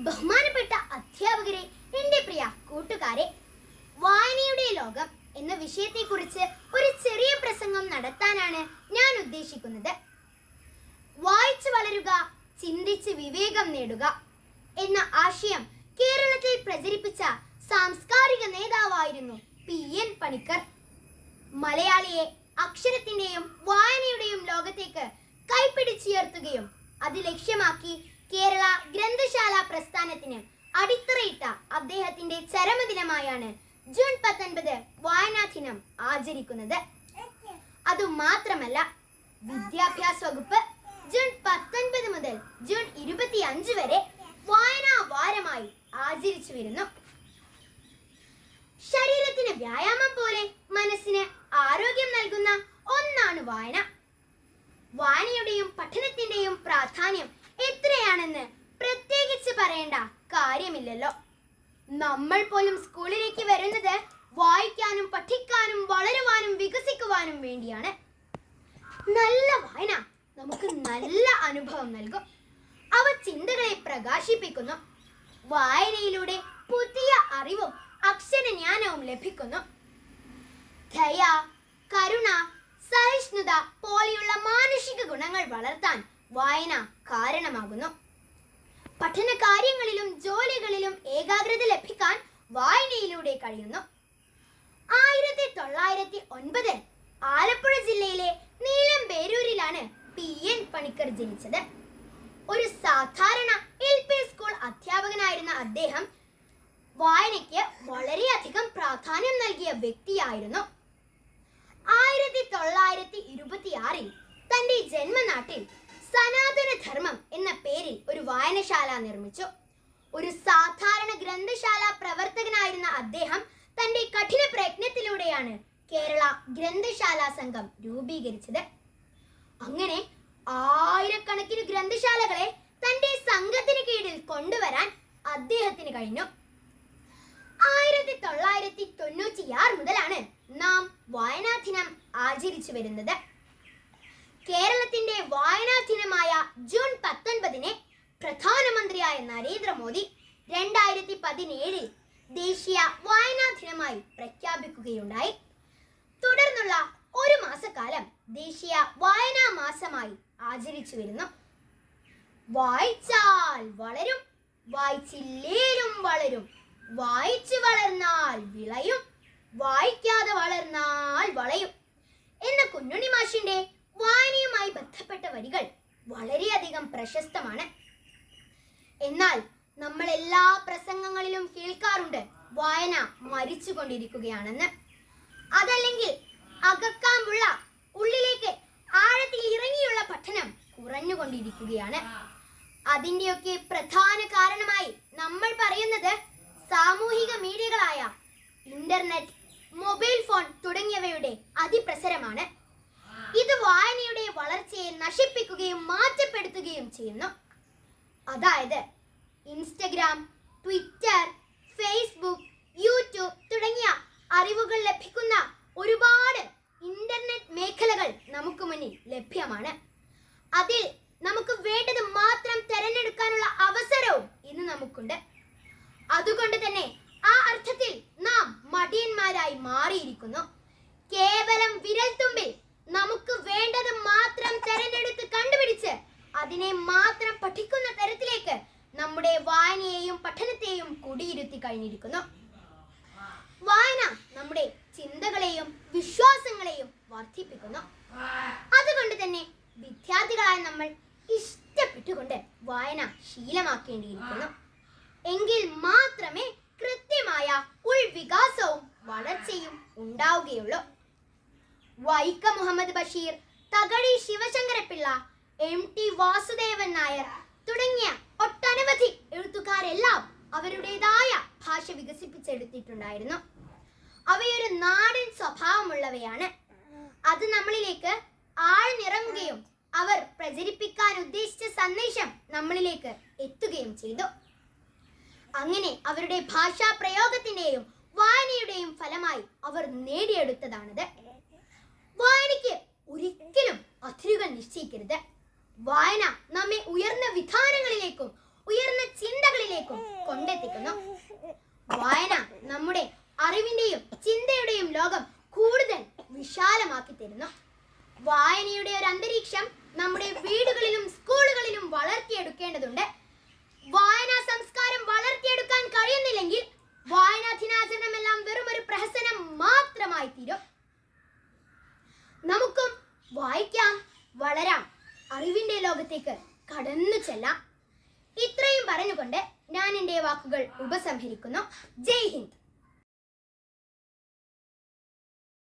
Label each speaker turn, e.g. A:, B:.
A: ബഹുമാനപ്പെട്ട അധ്യാപകരെ, എൻ്റെ പ്രിയ കൂട്ടുകാരെ, വായനയുടെ ലോകം എന്ന വിഷയത്തെക്കുറിച്ച് ഒരു ചെറിയ പ്രസംഗം നടത്താനാണ് ഞാൻ ഉദ്ദേശിക്കുന്നത്. വായിച്ചു വളരുക, ചിന്തിച്ച് വിവേകം നേടുക എന്ന ആശയം കേരളത്തിൽ പ്രചരിപ്പിച്ച സാംസ്കാരിക നേതാവായിരുന്നു PN പണിക്കർ. മലയാളിയെ അക്ഷരത്തിന്റെയും വായനയുടെയും ലോകത്തേക്ക് കൈപ്പിടിച്ചുയർത്തുകയും അത് ലക്ഷ്യമാക്കി കേരള ഗ്രന്ഥശാല പ്രസ്ഥാനത്തിന് അടിത്തറയിട്ട അദ്ദേഹത്തിന്റെ ചരമദിനമായാണ് ജൂൺ 19 വായനാ ദിനം ആചരിക്കുന്നത്. അതുമാത്രമല്ല, വിദ്യാഭ്യാസ വകുപ്പ് ജൂൺ 19 മുതൽ ജൂൺ 25 വരെ വായനാ വാരമായി ആചരിച്ചു വരുന്നു. ശരീരത്തിന് വ്യായാമം പോലെ മനസ്സിന് ആരോഗ്യം നൽകുന്ന ഒന്നാണ് വായന. വായനയുടെയും പഠനത്തിന്റെയും പ്രാധാന്യം എത്രയാണെന്ന് പ്രത്യേകിച്ച് പറയേണ്ട കാര്യമില്ലല്ലോ. നമ്മൾ പോലും സ്കൂളിലേക്ക് വരുന്നത് വായിക്കാനും പഠിക്കാനും വളരുവാനും വികസിക്കുവാനും വേണ്ടിയാണ്. നല്ല വായന നമുക്ക് നല്ല അനുഭവം നൽകും. അവ ചിന്തകളെ പ്രകാശിപ്പിക്കുന്നു. വായനയിലൂടെ പുതിയ അറിവും അക്ഷരജ്ഞാനവും ലഭിക്കുന്നു. ദയ, കരുണ, സഹിഷ്ണുത പോലെയുള്ള മാനുഷിക ഗുണങ്ങൾ വളർത്താൻ വായന കാരണമാകുന്നു. പഠന കാര്യങ്ങളിലും ജോലികളിലും ഏകാഗ്രത ലഭിക്കാൻ വായനയിലൂടെ കഴിയുന്നു. 1909 ആലപ്പുഴ ജില്ലയിലെ നീലംപേരൂരിലാണ് PN പണിക്കർ ജനിച്ചത്. ഒരു സാധാരണ LP സ്കൂൾ അധ്യാപകനായിരുന്ന അദ്ദേഹം വായനയ്ക്ക് വളരെയധികം പ്രാധാന്യം നൽകിയ വ്യക്തിയായിരുന്നു. 1926 തന്റെ ജന്മനാട്ടിൽ സനാതന ധർമ്മം എന്ന പേരിൽ ഒരു വായനശാല നിർമ്മിച്ചു. ഒരു സാധാരണ ഗ്രന്ഥശാല പ്രവർത്തകനായിരുന്ന അദ്ദേഹം തന്റെ കഠിന പ്രയത്നത്തിലൂടെയാണ് കേരള ഗ്രന്ഥശാല സംഘം രൂപീകരിച്ചത്. അങ്ങനെ ആയിരക്കണക്കിന് ഗ്രന്ഥശാലകളെ തന്റെ സംഘത്തിന് കീഴിൽ കൊണ്ടുവരാൻ അദ്ദേഹത്തിന് കഴിഞ്ഞു. 1996 മുതലാണ് നാം വായനാ ദിനം ആചരിച്ചു വരുന്നത്. കേരളത്തിന്റെ വായനാ ദിനമായ ജൂൺ 19 പ്രധാനമന്ത്രിയായ നരേന്ദ്രമോദി 2017 ദേശീയ വായനാ ദിനമായി പ്രഖ്യാപിക്കുകയുണ്ടായി. തുടർന്നുള്ള ഒരു മാസക്കാലം ദേശീയ വായനാ മാസമായി ആചരിച്ചു വരുന്നു. വായിച്ചാൽ വളരും, വായിച്ചില്ലേലും വളരും, വായിച്ചു വളർന്നാൽ വിളയും, വായിക്കാതെ വളർന്നാൽ വളയും എന്ന കുഞ്ഞുണ്ണി മാഷിന്റെ വായനയുമായി ബന്ധപ്പെട്ട വരികൾ വളരെയധികം പ്രശസ്തമാണ്. എന്നാൽ നമ്മൾ എല്ലാ പ്രസംഗങ്ങളിലും കേൾക്കാറുണ്ട് വായന മരിച്ചുകൊണ്ടിരിക്കുകയാണെന്ന്. അതല്ലെങ്കിൽ അകക്കാമ്പുള്ള ഉള്ളിലേക്ക് ആഴത്തിൽ ഇറങ്ങിയുള്ള പഠനം കുറഞ്ഞുകൊണ്ടിരിക്കുകയാണ്. അതിൻ്റെയൊക്കെ പ്രധാന കാരണമായി നമ്മൾ പറയുന്നത് സാമൂഹിക മീഡിയകളായ ഇന്റർനെറ്റ്, മൊബൈൽ ഫോൺ തുടങ്ങിയവയുടെ അതിപ്രസരമാണ്. ഇത് വായനയുടെ വളർച്ചയെ നശിപ്പിക്കുകയും മാറ്റപ്പെടുത്തുകയും ചെയ്യുന്നു. അതായത് ഇൻസ്റ്റഗ്രാം, ട്വിറ്റർ, ഫേസ്ബുക്ക്, യൂട്യൂബ് തുടങ്ങിയ അറിവുകൾ ലഭിക്കുന്ന ഒരുപാട് ഇന്റർനെറ്റ് മേഖലകൾ നമുക്ക് മുന്നിൽ ലഭ്യമാണ്. അതിൽ നമുക്ക് വേണ്ടത് മാത്രം തിരഞ്ഞെടുക്കാനുള്ള അവസരവും ഇന്ന് നമുക്കുണ്ട്. അതുകൊണ്ട് തന്നെ ആ അർത്ഥത്തിൽ നാം മടിയന്മാരായി മാറിയിരിക്കുന്നു. കേവലം വിരൽത്തുമ്പിൽ നമുക്ക് വേണ്ടത് മാത്രം തിരഞ്ഞെടുത്ത് കണ്ടുപിടിച്ച് അതിനെ മാത്രം പഠിക്കുന്ന തരത്തിലേക്ക് നമ്മുടെ വായനയെയും പഠനത്തെയും കുടിയിരുത്തി കഴിഞ്ഞിരിക്കുന്നു. വായന നമ്മുടെ ചിന്തകളെയും വിശ്വാസങ്ങളെയും വർദ്ധിപ്പിക്കുന്നു. അതുകൊണ്ട് തന്നെ വിദ്യാർത്ഥികളായ നമ്മൾ ഇഷ്ടപ്പെട്ടുകൊണ്ട് വായന ശീലമാക്കേണ്ടിയിരിക്കുന്നു. എങ്കിൽ മാത്രമേ കൃത്യമായ ഉൾവികാസവും വളർച്ചയും ഉണ്ടാവുകയുള്ളൂ. വൈക്കം മുഹമ്മദ് ബഷീർ, തകഴി ശിവശങ്കരപ്പിള്ള, MT വാസുദേവൻ നായർ തുടങ്ങിയ ഒട്ടനവധി എഴുത്തുകാരെല്ലാം അവരുടേതായ ഭാഷ വികസിപ്പിച്ചെടുത്തിട്ടുണ്ടായിരുന്നു. അവയൊരു നാടൻ സ്വഭാവമുള്ളവയാണ്. അത് നമ്മളിലേക്ക് ആഴ്ന്നിറങ്ങുകയും അവർ പ്രചരിപ്പിക്കാൻ ഉദ്ദേശിച്ച സന്ദേശം നമ്മളിലേക്ക് എത്തുകയും ചെയ്തു. അങ്ങനെ അവരുടെ ഭാഷാ പ്രയോഗത്തിന്റെയും വായനയുടെയും ഫലമായി അവർ നേടിയെടുത്തതാണത്. വായനയ്ക്ക് ഒരിക്കലും അതിരുകൾ നിശ്ചയിക്കരുത്. വായന നമ്മെ ഉയർന്ന വിധാനങ്ങളിലേക്കും ഉയർന്ന ചിന്തകളിലേക്കും വായന നമ്മുടെ അറിവിന്റെയും ചിന്തയുടെയും ലോകം കൂടുതൽ വിശാലമാക്കി തരുന്നു. വായനയുടെ ഒരു അന്തരീക്ഷം നമ്മുടെ വീടുകളിലും സ്കൂളുകളിലും വളർത്തിയെടുക്കേണ്ടതുണ്ട്. വായനാ സംസ്കാരം വളർത്തിയെടുക്കാൻ കഴിയുന്നില്ലെങ്കിൽ വായനാ ദിനാചരണമെല്ലാം വെറും ഒരു പ്രഹസനം മാത്രമായി തീരും. നമുക്കും വായിക്കാം, വളരാം, അറിവിന്റെ ലോകത്തേക്ക് കടന്നു ചെല്ലാം. ഇത്രയും പറഞ്ഞുകൊണ്ട് ഞാൻ എൻ്റെ വാക്കുകൾ ഉപസംഹരിക്കുന്നു. ജയ് ഹിന്ദ്.